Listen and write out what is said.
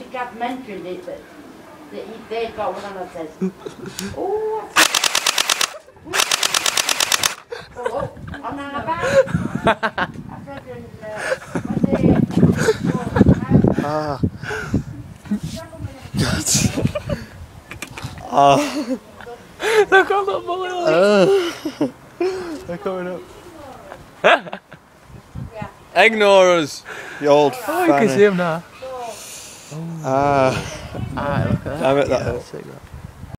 think I've mentioned it, but they've got one and I says, oh, oh, on our back. I said, Look, I've got more. They're coming up. Ignore us. You old Oh, you can see him now. Ah. Look at that. Damn it, that Yeah, hurt. sick, that.